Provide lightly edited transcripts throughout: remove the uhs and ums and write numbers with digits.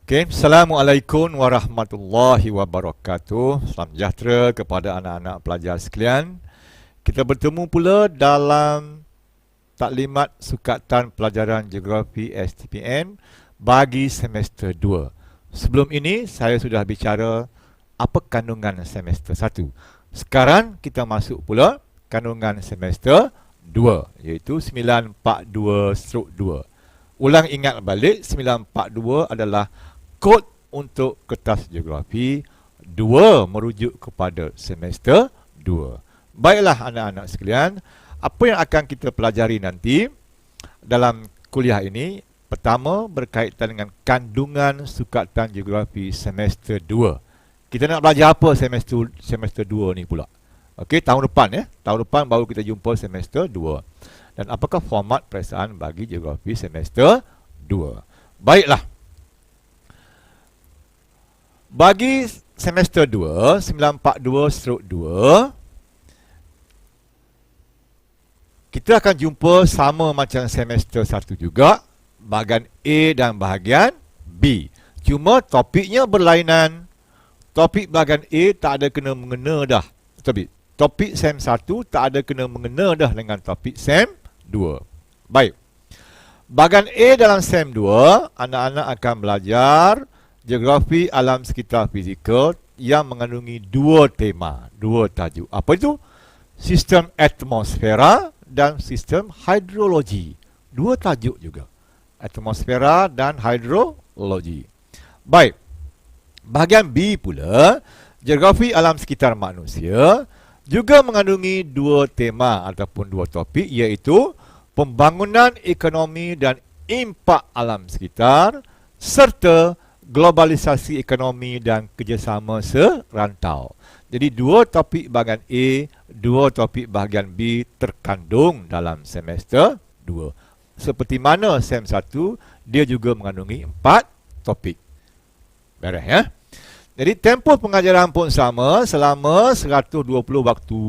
Okay. Assalamualaikum warahmatullahi wabarakatuh. Salam sejahtera kepada anak-anak pelajar sekalian. Kita bertemu pula dalam taklimat sukatan pelajaran geografi STPM bagi semester 2. Sebelum ini saya sudah bicara apa kandungan semester 1. Sekarang kita masuk pula kandungan semester 2, iaitu 942/2. Ulang ingat balik, 942 adalah kod untuk kertas geografi, 2 merujuk kepada semester 2. Baiklah anak-anak sekalian, apa yang akan kita pelajari nanti dalam kuliah ini? Pertama, berkaitan dengan kandungan sukatan geografi semester 2. Kita nak belajar apa semester 2 ni pula? Okey, tahun depan ya. Tahun depan baru kita jumpa semester 2. Dan apakah format peperiksaan bagi geografi semester 2? Baiklah. Bagi semester 2, 942/2, kita akan jumpa sama macam semester 1 juga, bahagian A dan bahagian B. Cuma topiknya berlainan. Topik bahagian A tak ada kena-mengena dah. Topik SEM 1 tak ada kena-mengena dah dengan topik SEM 2. Baik. Bahagian A dalam SEM 2, anak-anak akan belajar geografi alam sekitar fizikal yang mengandungi 2 tema, 2 tajuk. Apa itu? Sistem atmosfera dan sistem hidrologi. 2 tajuk juga. Atmosfera dan hidrologi. Baik. Bahagian B pula, geografi alam sekitar manusia, juga mengandungi 2 tema ataupun 2 topik, iaitu pembangunan ekonomi dan impak alam sekitar serta globalisasi ekonomi dan kerjasama serantau. Jadi 2 topik bahagian A, 2 topik bahagian B terkandung dalam semester 2. Seperti mana SEM 1, dia juga mengandungi 4 topik. Beres ya? Jadi tempoh pengajaran pun sama selama 120 waktu.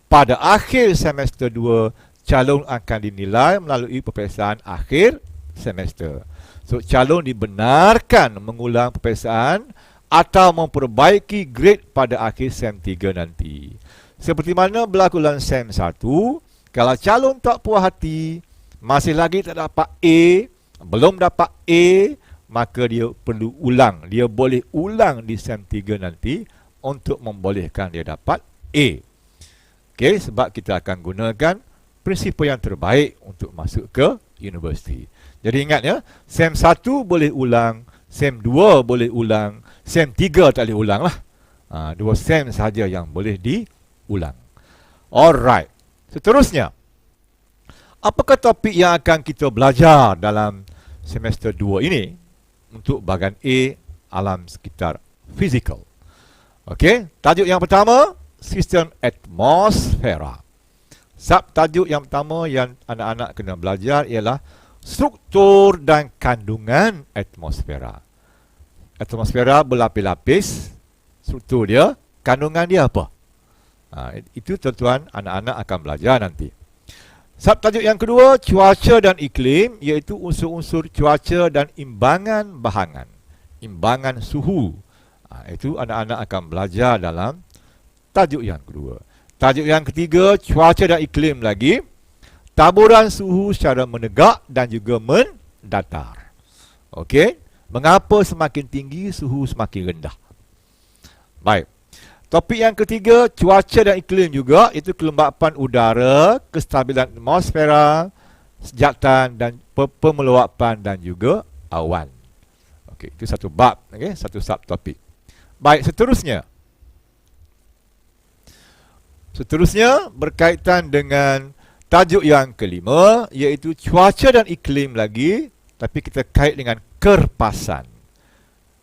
Pada akhir semester 2, calon akan dinilai melalui peperiksaan akhir semester. So, calon dibenarkan mengulang peperiksaan atau memperbaiki grade pada akhir SEM 3 nanti. Seperti mana berlaku dalam SEM 1, kalau calon tak puas hati, masih lagi tak dapat A, belum dapat A, maka dia perlu ulang. Dia boleh ulang di SEM 3 nanti untuk membolehkan dia dapat A. Okey, sebab kita akan gunakan prinsipal yang terbaik untuk masuk ke universiti. Jadi ingat ya, SEM 1 boleh ulang, SEM 2 boleh ulang, SEM 3 tak boleh ulang lah. 2 SEM sahaja yang boleh diulang. Alright. Seterusnya, apakah topik yang akan kita belajar dalam semester 2 ini untuk bahagian A, alam sekitar fizikal? Okey, tajuk yang pertama, sistem atmosfera. Subtajuk yang pertama yang anak-anak kena belajar ialah struktur dan kandungan atmosfera. Atmosfera berlapis-lapis, struktur dia, kandungan dia apa? Itu tuan-tuan anak-anak akan belajar nanti. Subtajuk yang kedua, cuaca dan iklim, iaitu unsur-unsur cuaca dan imbangan bahangan, imbangan suhu. Itu anak-anak akan belajar dalam tajuk yang kedua. Tajuk yang ketiga, cuaca dan iklim lagi, taburan suhu secara menegak dan juga mendatar. Okey, mengapa semakin tinggi suhu semakin rendah? Baik. Topik yang ketiga, cuaca dan iklim juga, itu kelembapan udara, kestabilan atmosfera, sejatan dan pemeluapan dan juga awan. Okey, itu satu bab, okey, satu subtopik. Baik, seterusnya. Seterusnya berkaitan dengan tajuk yang kelima, iaitu cuaca dan iklim lagi, tapi kita kait dengan kerpasan.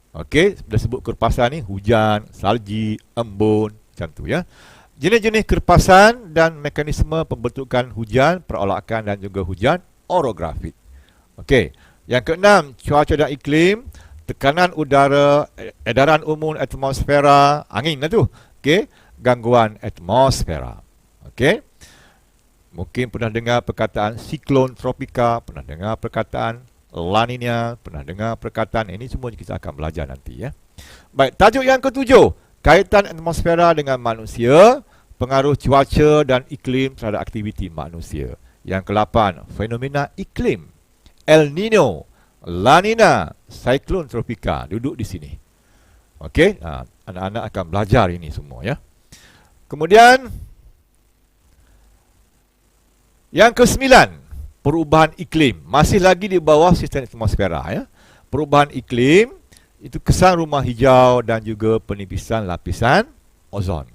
Okey, sudah sebut kerpasan ni, hujan, salji, embun, macam tu ya. Jenis-jenis kerpasan dan mekanisme pembentukan hujan, perolakan dan juga hujan orografik. Okey, yang keenam, cuaca dan iklim, tekanan udara, edaran umum atmosfera, angin lah tu. Okey, gangguan atmosfera. Okey, mungkin pernah dengar perkataan siklon tropika, pernah dengar perkataan La Nina, pernah dengar perkataan ini, semua kita akan belajar nanti ya. Baik, tajuk yang ketujuh, kaitan atmosfera dengan manusia, pengaruh cuaca dan iklim terhadap aktiviti manusia. Yang ke-8, fenomena iklim, El Nino, La Nina, siklon tropika, duduk di sini. Okey, anak-anak akan belajar ini semua ya. Kemudian yang ke-9, perubahan iklim, masih lagi di bawah sistem atmosfera ya. Perubahan iklim itu kesan rumah hijau dan juga penipisan lapisan ozon.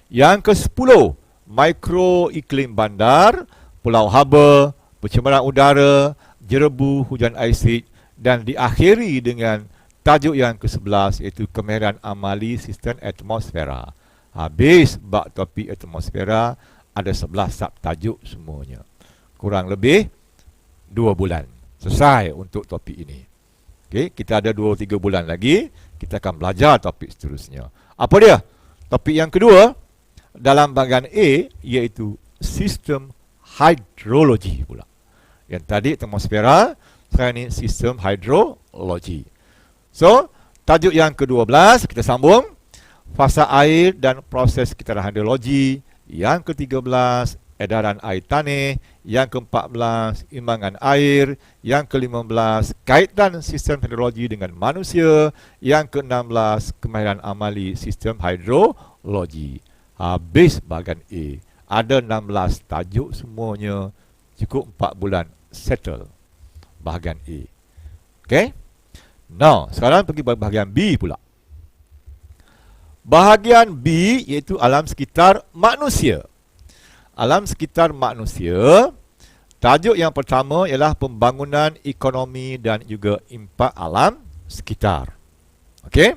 Yang ke-10, mikro iklim bandar, pulau haba, pencemaran udara, jerebu, hujan asid, dan diakhiri dengan tajuk yang ke-11 iaitu kemahiran amali sistem atmosfera. Habis bab topik atmosfera, ada 11 subtajuk semuanya. Kurang lebih 2 bulan selesai untuk topik ini. Okey, kita ada 2-3 bulan lagi, kita akan belajar topik seterusnya. Apa dia? Topik yang kedua dalam bahagian A iaitu sistem hidrologi pula. Yang tadi atmosfera, sekarang ni sistem hidrologi. So, tajuk yang ke-12 kita sambung, fasa air dan proses sekitaran hidrologi. Yang ke-13, edaran air tanah. Yang ke-14, imbangan air. Yang ke-15, kaitan sistem hidrologi dengan manusia. Yang ke-16, kemahiran amali sistem hidrologi. Habis bahagian A. Ada 16 tajuk semuanya. Cukup 4 bulan settle bahagian A. Okay. Now, sekarang pergi bahagian B pula. Bahagian B iaitu alam sekitar manusia. Alam sekitar manusia, tajuk yang pertama ialah pembangunan ekonomi dan juga impak alam sekitar. Okey.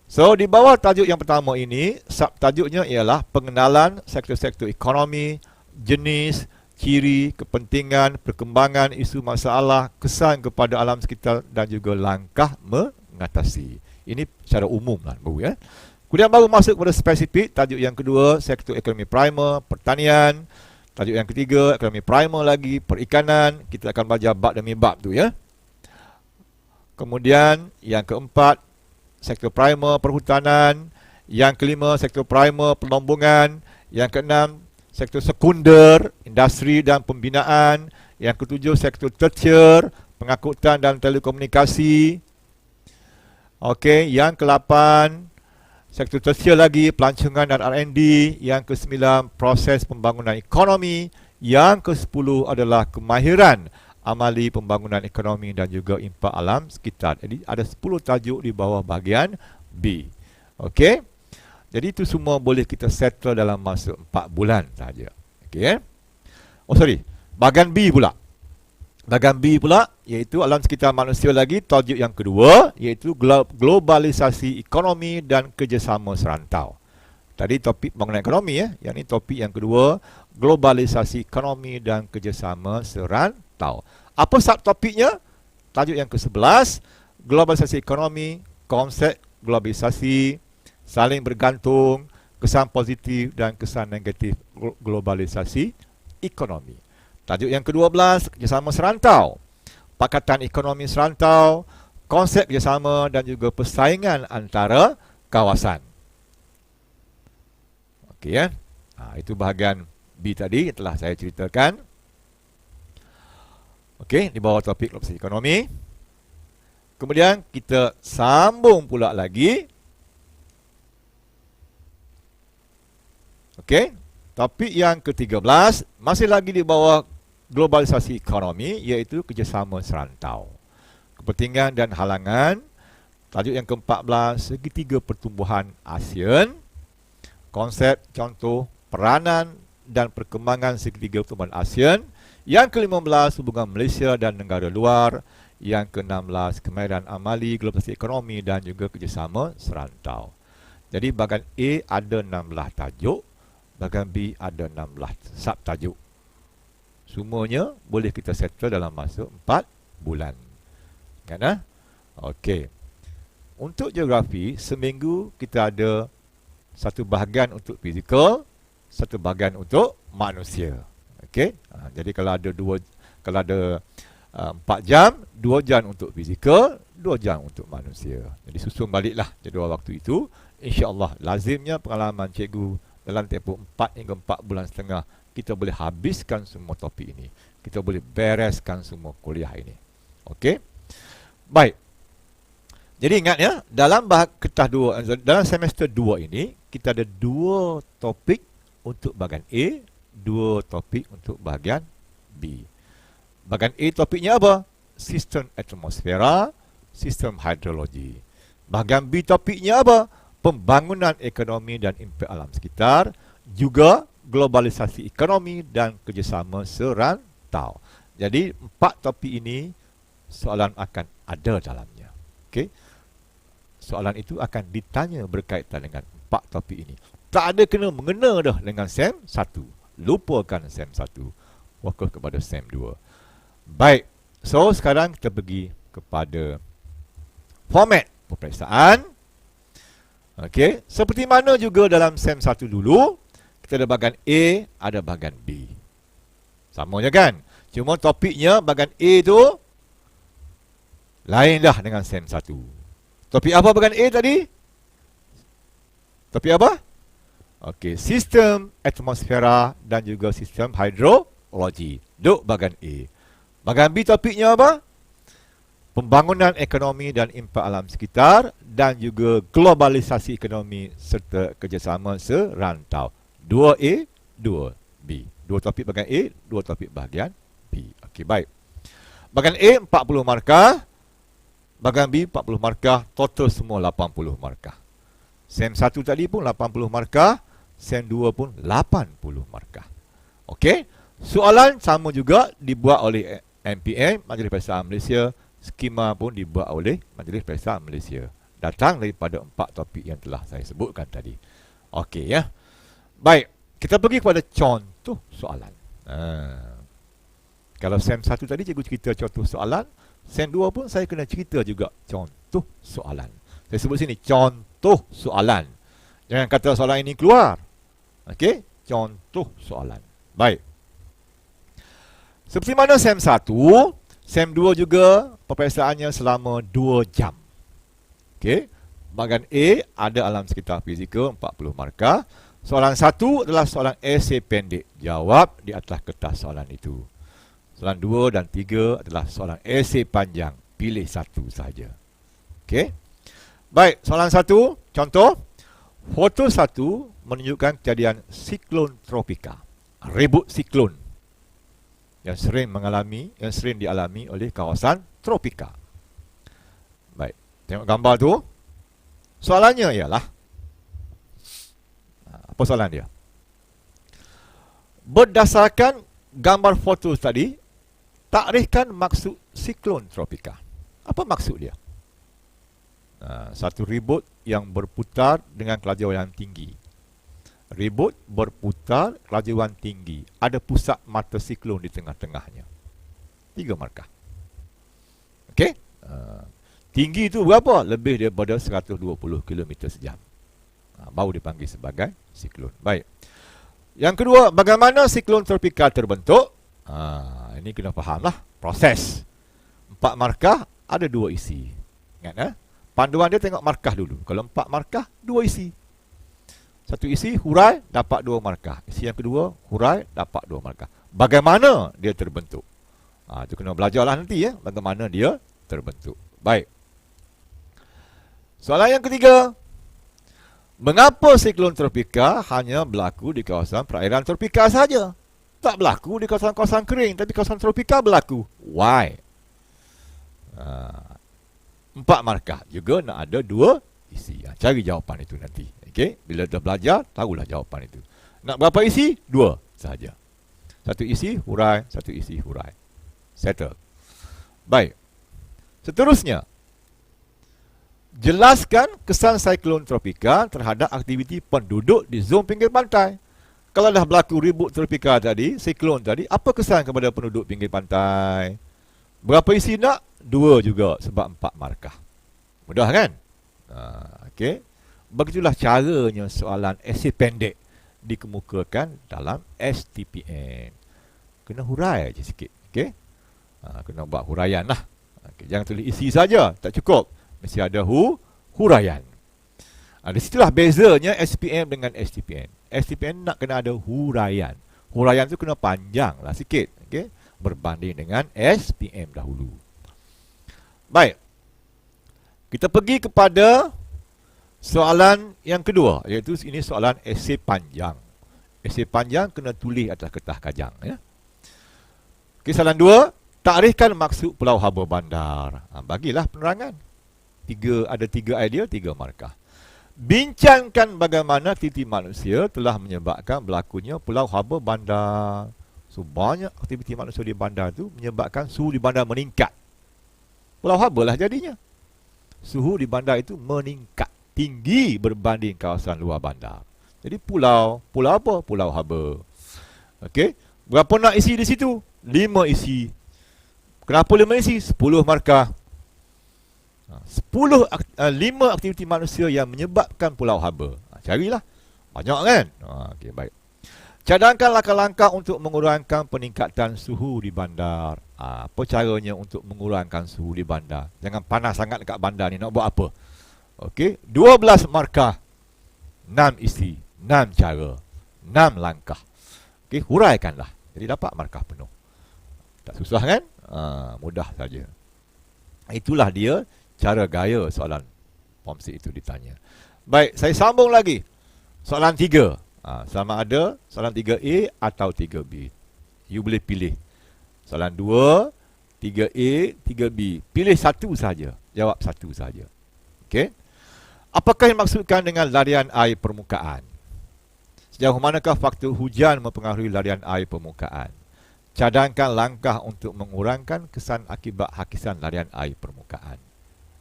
So, di bawah tajuk yang pertama ini, subtajuknya ialah pengenalan sektor-sektor ekonomi, jenis, ciri, kepentingan, perkembangan, isu masalah, kesan kepada alam sekitar dan juga langkah mengatasi. Ini secara umum lah, baru ya. Kemudian baru masuk kepada spesifik, tajuk yang kedua, sektor ekonomi primer, pertanian. Tajuk yang ketiga, ekonomi primer lagi, perikanan. Kita akan belajar bab demi bab tu ya. Kemudian yang keempat, sektor primer, perhutanan. Yang kelima, sektor primer, pelombongan. Yang keenam, sektor sekunder, industri dan pembinaan. Yang ketujuh, sektor tertiar, pengangkutan dan telekomunikasi. Okey, yang ke-8, sektor tertiar lagi, pelancongan dan R&D. Yang ke-9, proses pembangunan ekonomi. Yang ke-10 adalah kemahiran amali pembangunan ekonomi dan juga impak alam sekitar. Jadi ada 10 tajuk di bawah bahagian B. Okey. Jadi itu semua boleh kita settle dalam masa 4 bulan saja. Okey. Oh sorry, bahagian B pula. Bahagian B pula iaitu alam sekitar manusia lagi, tajuk yang kedua iaitu globalisasi ekonomi dan kerjasama serantau. Tadi topik pembangunan ekonomi ya, yang ini topik yang kedua, globalisasi ekonomi dan kerjasama serantau. Apa subtopiknya? Tajuk yang ke-11, globalisasi ekonomi, konsep globalisasi, saling bergantung, kesan positif dan kesan negatif globalisasi ekonomi. Tajuk yang ke-12, kerjasama serantau, pakatan ekonomi serantau, konsep kerjasama dan juga persaingan antara kawasan. Okey ya. Itu bahagian B tadi yang telah saya ceritakan. Okey, di bawah topik globalisasi ekonomi. Kemudian kita sambung pula lagi. Okey, topik yang ke-13 masih lagi di bawah globalisasi ekonomi iaitu kerjasama serantau, kepentingan dan halangan. Tajuk yang ke-14, segitiga pertumbuhan ASEAN, konsep, contoh, peranan dan perkembangan segitiga pertumbuhan ASEAN. Yang ke-15, hubungan Malaysia dan negara luar. Yang ke-16, kemahiran amali globalisasi ekonomi dan juga kerjasama serantau. Jadi bahagian A ada 16 tajuk, bahagian B ada 16 subtajuk. Semuanya boleh kita settle dalam masa 4 bulan. Kan? Okey. Untuk geografi, seminggu kita ada satu bahagian untuk fizikal, satu bahagian untuk manusia. Okey. Jadi kalau ada 4 jam, 2 jam untuk fizikal, 2 jam untuk manusia. Jadi susun baliklah jadual waktu itu. InsyaAllah lazimnya pengalaman cikgu dalam tempoh 4 hingga 4 bulan setengah kita boleh habiskan semua topik ini. Kita boleh bereskan semua kuliah ini. Okey? Baik. Jadi ingat ya, dalam kertas 2, dalam semester 2 ini kita ada 2 topik untuk bahagian A, 2 topik untuk bahagian B. Bahagian A topiknya apa? Sistem atmosfera, sistem hidrologi. Bahagian B topiknya apa? Pembangunan ekonomi dan impak alam sekitar, juga globalisasi ekonomi dan kerjasama serantau. Jadi 4 topik ini soalan akan ada dalamnya. Okey. Soalan itu akan ditanya berkaitan dengan 4 topik ini. Tak ada kena mengena dah dengan SEM 1. Lupakan SEM 1. Fokus kepada SEM 2. Baik, so sekarang kita pergi kepada format peperiksaan. Okey, seperti mana juga dalam SEM 1 dulu, kita ada bahagian A, ada bahagian B. Sama je kan? Cuma topiknya bahagian A tu lain dah dengan SEM 1. Topik apa bahagian A tadi? Topik apa? Okey, sistem atmosfera dan juga sistem hidrologi. Duk bahagian A. Bahagian B topiknya apa? Pembangunan ekonomi dan impak alam sekitar dan juga globalisasi ekonomi serta kerjasama serantau. 2A, 2B. 2 topik bahagian A, 2 topik bahagian B. Okey, baik. Bahagian A 40 markah, bahagian B 40 markah, total semua 80 markah. SEM 1 tadi pun 80 markah, SEM 2 pun 80 markah. Okey, soalan sama juga dibuat oleh MPM, Majlis Peperiksaan Malaysia. Skema pun dibuat oleh Majlis Peperiksaan Malaysia. Datang daripada 4 topik yang telah saya sebutkan tadi. Okey ya. Baik, kita pergi kepada contoh soalan. Kalau SEM 1 tadi cikgu cerita contoh soalan, SEM 2 pun saya kena cerita juga contoh soalan. Saya sebut sini contoh soalan. Jangan kata soalan ini keluar. Okey, contoh soalan. Baik. Seperti mana SEM 1, SEM 2 juga peperiksaannya selama 2 jam. Okey. Bahagian A ada alam sekitar fizikal 40 markah. Soalan 1 adalah soalan esei pendek. Jawab di atas kertas soalan itu. Soalan 2 dan 3 adalah soalan esei panjang. Pilih satu saja. Okey. Baik, soalan 1, contoh. Foto 1 menunjukkan kejadian siklon tropika. Ribut siklon yang sering dialami oleh kawasan tropika. Baik, tengok gambar tu. Soalannya ialah, apa soalan dia? Berdasarkan gambar foto tadi, takrifkan maksud siklon tropika. Apa maksud dia? Satu ribut yang berputar dengan kelajuan yang tinggi. Ribut berputar kelajuan tinggi. Ada pusat mata siklon di tengah-tengahnya. 3 markah. Okey. Tinggi itu berapa? Lebih daripada 120 km sejam. Baru dipanggil sebagai siklon. Baik. Yang kedua, bagaimana siklon tropika terbentuk? Ini kena fahamlah proses. 4 markah, ada 2 isi. Ingat panduan dia tengok markah dulu. Kalau 4 markah, 2 isi. Satu isi hurai dapat 2 markah. Isi yang kedua hurai dapat 2 markah. Bagaimana dia terbentuk? Itu kena belajarlah nanti ya, bagaimana dia terbentuk. Baik. Soalan yang ketiga. Mengapa siklon tropika hanya berlaku di kawasan perairan tropika saja? Tak berlaku di kawasan-kawasan kering, tapi kawasan tropika berlaku. Why? 4 markah. Juga nak ada 2 isi. Cari jawapan itu nanti. Okey, bila dah belajar, tahulah jawapan itu. Nak berapa isi? 2 sahaja. Satu isi hurai, satu isi hurai. Settle. Baik. Seterusnya, jelaskan kesan siklon tropika terhadap aktiviti penduduk di zon pinggir pantai. Kalau dah berlaku ribut tropika tadi, siklon tadi, apa kesan kepada penduduk pinggir pantai? Berapa isi nak? 2 juga sebab 4 markah. Mudah kan? Okey. Begitulah caranya soalan esei pendek dikemukakan dalam STPN. Kena hurai aja sikit. Okey. Kena buat huraian lah. Jangan tulis isi saja, tak cukup. Mesti ada huraian. Di situlah bezanya SPM dengan STPN. STPN nak kena ada huraian. Huraian tu kena panjang lah sikit, okay? Berbanding dengan SPM dahulu. Baik, kita pergi kepada soalan yang kedua, iaitu ini soalan esei panjang. Esei panjang kena tulis atas kertas kajang, ya. Okay, soalan 2. Takrifkan maksud Pulau Haba Bandar. Bagilah penerangan. Ada 3 idea, 3 markah. Bincangkan bagaimana aktiviti manusia telah menyebabkan berlakunya Pulau Haba Bandar. So, banyak aktiviti manusia di bandar tu menyebabkan suhu di bandar meningkat. Pulau Haba lah jadinya. Suhu di bandar itu meningkat tinggi berbanding kawasan luar bandar. Jadi pulau apa? Pulau Haba. Okey. Berapa nak isi di situ? 5 isi. Kenapa 5 isi? 10 markah. 5 aktiviti manusia yang menyebabkan Pulau Haba. Carilah. Banyak kan? Okey, baik. Cadangkan langkah-langkah untuk mengurangkan peningkatan suhu di bandar. Apa caranya untuk mengurangkan suhu di bandar? Jangan panas sangat dekat bandar ni. Nak buat apa? Okey, 12 markah. 6 isi. 6 cara. 6 langkah. Okey, huraikanlah. Jadi dapat markah penuh. Tak susah kan? Mudah saja. Itulah dia cara gaya soalan Form C itu ditanya. Baik, saya sambung lagi. Soalan 3. Sama ada soalan 3A atau 3B. You boleh pilih. Soalan 2, 3A, 3B. Pilih satu saja. Jawab satu saja. Okey. Apakah yang dimaksudkan dengan larian air permukaan? Sejauh manakah faktor hujan mempengaruhi larian air permukaan? Cadangkan langkah untuk mengurangkan kesan akibat hakisan larian air permukaan.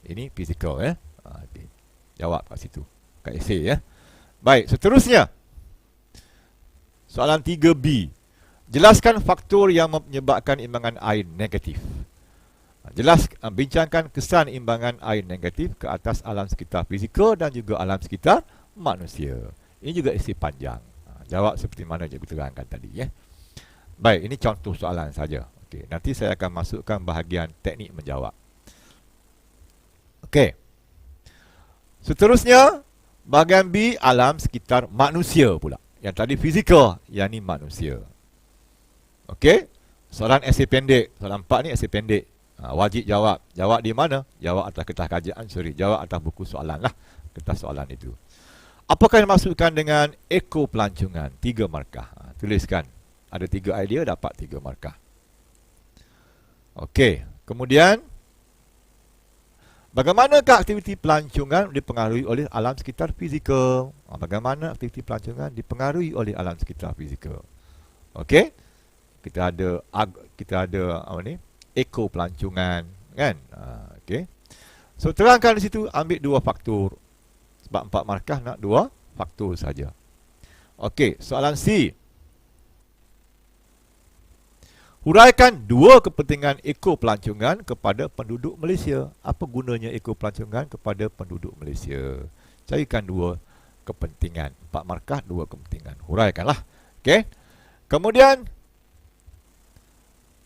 Ini fizikal, ya. Okay. Jawab kat situ, kat esei, ya. Baik, seterusnya. Soalan 3B. Jelaskan faktor yang menyebabkan imbangan air negatif. Bincangkan kesan imbangan air negatif ke atas alam sekitar fizikal dan juga alam sekitar manusia. Ini juga esei panjang. Jawab seperti mana cikgu terangkan tadi, ya. Baik, ini contoh soalan saja. Okey, nanti saya akan masukkan bahagian teknik menjawab. Okey. Seterusnya, bahagian B, alam sekitar manusia pula. Yang tadi fizikal, yang ni manusia. Okey. Soalan esei pendek. Soalan 4 ni esei pendek. Wajib jawab. Jawab di mana? Jawab atas kertas kajian. Jawab atas buku soalan lah. Kertas soalan itu. Apakah yang dimaksudkan dengan eko pelancongan? 3 markah. Tuliskan. Ada 3 idea, dapat 3 markah. Okey. Kemudian, bagaimanakah aktiviti pelancongan dipengaruhi oleh alam sekitar fizikal? Bagaimana aktiviti pelancongan dipengaruhi oleh alam sekitar fizikal? Okey. Kita ada apa ni? Eko pelancongan, kan? Okey. So terangkan di situ, ambil 2 faktor. Sebab 4 markah nak 2 faktor saja. Okey, soalan C. Huraikan 2 kepentingan eko pelancongan kepada penduduk Malaysia. Apa gunanya eko pelancongan kepada penduduk Malaysia? Carikan 2 kepentingan. 4 markah, 2 kepentingan. Huraikanlah. Okey. Kemudian,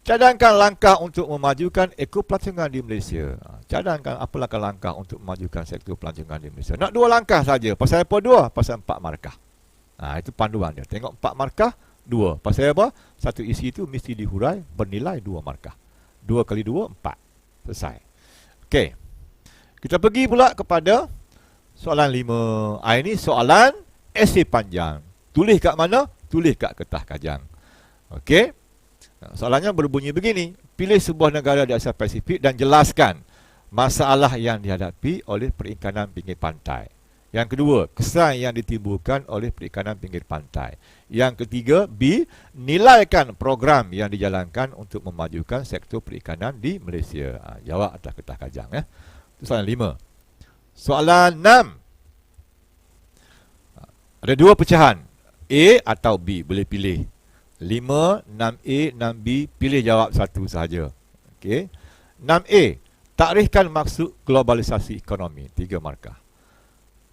cadangkan langkah untuk memajukan eko pelancongan di Malaysia. Cadangkan apa langkah-langkah untuk memajukan sektor pelancongan di Malaysia. Nak 2 langkah saja. Pasal apa 2? Pasal 4 markah. Itu panduan dia. Tengok 4 markah. 2. Pasal apa? Satu isi itu mesti dihurai bernilai 2 markah. 2 kali 2, 4. Selesai. Okey. Kita pergi pula kepada soalan 5. Ini soalan esei panjang. Tulis kat mana? Tulis kat kertas kajang. Okey. Soalannya berbunyi begini. Pilih sebuah negara di Asia Pasifik dan jelaskan masalah yang dihadapi oleh perikanan pinggir pantai. Yang kedua, kesan yang ditimbulkan oleh perikanan pinggir pantai. Yang ketiga, B, nilaikan program yang dijalankan untuk memajukan sektor perikanan di Malaysia. Jawab atas kertas kajang, ya. Itu soalan 5. Soalan 6. Ada 2 pecahan, A atau B, boleh pilih. 5, 6A, 6B, pilih jawab satu sahaja. Okey. 6A, takrifkan maksud globalisasi ekonomi. 3 markah.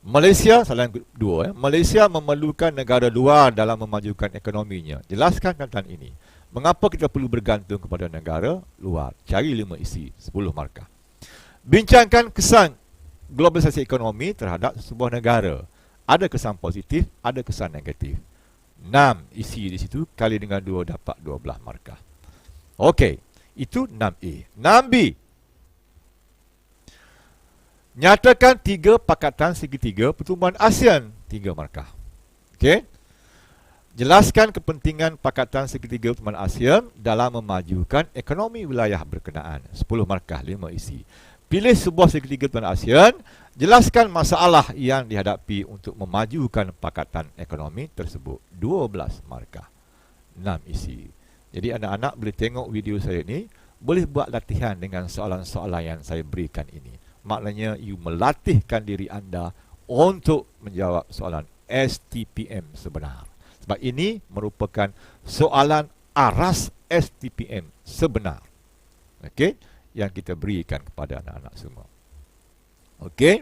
Malaysia, soalan 2, Malaysia memerlukan negara luar dalam memajukan ekonominya. Jelaskan tentang ini. Mengapa kita perlu bergantung kepada negara luar? Cari 5 isi, 10 markah. Bincangkan kesan globalisasi ekonomi terhadap sebuah negara. Ada kesan positif, ada kesan negatif. 6 isi di situ, kali dengan 2 dapat 12 markah. Okey, itu 6A. 6B. Nyatakan 3 pakatan segitiga pertumbuhan ASEAN, 3 markah. Okey. Jelaskan kepentingan pakatan segitiga pertumbuhan ASEAN dalam memajukan ekonomi wilayah berkenaan, 10 markah, 5 isi. Pilih sebuah segitiga pertumbuhan ASEAN, jelaskan masalah yang dihadapi untuk memajukan pakatan ekonomi tersebut, 12 markah, 6 isi. Jadi anak-anak boleh tengok video saya ni, boleh buat latihan dengan soalan-soalan yang saya berikan ini. Maknanya you melatihkan diri anda untuk menjawab soalan STPM sebenar. Sebab ini merupakan soalan aras STPM sebenar. Okey, yang kita berikan kepada anak-anak semua. Okey.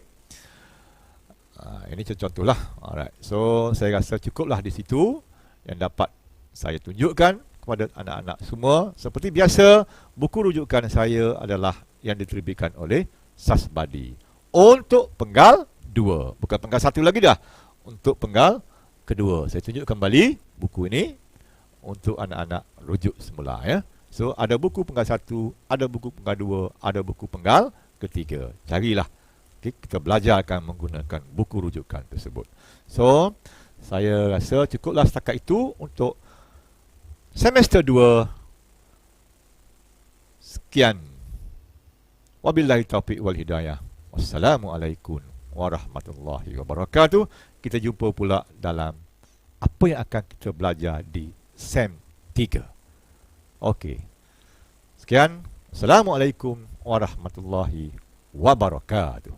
Ini contohlah. Alright. So saya rasa cukuplah di situ yang dapat saya tunjukkan kepada anak-anak semua. Seperti biasa, buku rujukan saya adalah yang diterbitkan oleh Sasbadi untuk penggal 2, bukan penggal 1 lagi dah, untuk penggal kedua. Saya tunjuk kembali buku ini untuk anak-anak rujuk semula ya. So ada buku penggal 1, ada buku penggal 2, ada buku penggal ketiga. Carilah. Okay, kita belajar akan menggunakan buku rujukan tersebut. So saya rasa cukuplah setakat itu untuk semester 2. Sekian. Wabillahi taufiq wal hidayah. Wassalamualaikum warahmatullahi wabarakatuh. Kita jumpa pula dalam apa yang akan kita belajar di SEM 3. Okey. Sekian. Assalamualaikum warahmatullahi wabarakatuh.